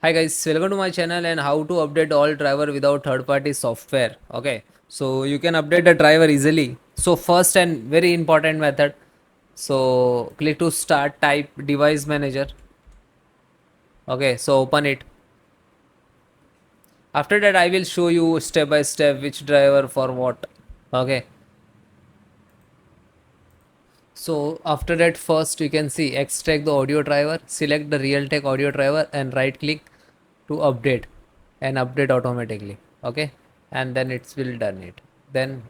Hi guys, welcome to my channel and how to update all driver without third party software. Okay, so you can update the driver easily. So first and very important method. So click to start, type device manager. Okay, so open it. After that I will show you step by step which driver for what. Okay, so after that first you can see extract the audio driver, select the Realtek audio driver and right click to update and update automatically. Okay, and then it will done it. Then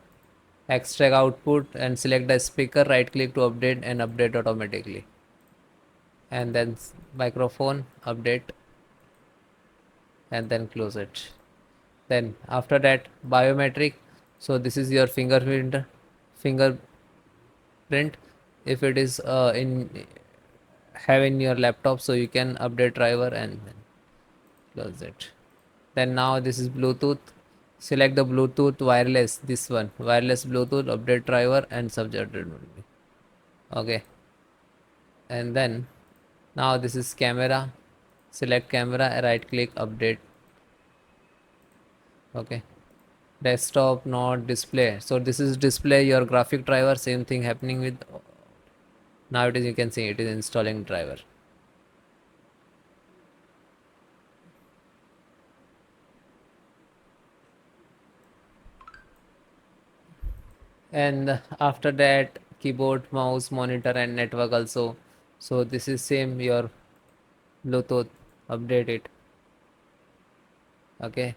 extract output and select the speaker, right click to update and update automatically. And then microphone update and then close it. Then after that biometric, so this is your fingerprint. If it is in have in your laptop, so you can update driver and then close it. Then now this is Bluetooth, select the Bluetooth wireless, this one wireless Bluetooth, update driver and subjected will be okay. And then now this is camera, select camera, right click update. Okay, desktop not display, so this is display your graphic driver, same thing happening with now it is, you can see it is installing driver. And after that keyboard, mouse, monitor and network also. So this is same your Bluetooth, update it. Okay,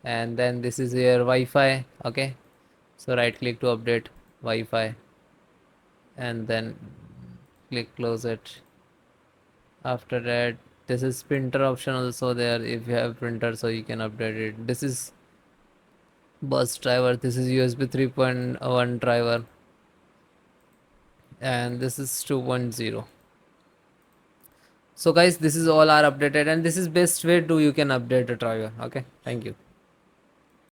and then this is your Wi-Fi. Okay, so right click to update Wi-Fi and then click close it. After that this is printer option also there, if you have printer so you can update it. This is bus driver, this is USB 3.1 driver and this is 2.0. So guys, this is all are updated and this is best way to you can update the driver. Okay, thank you.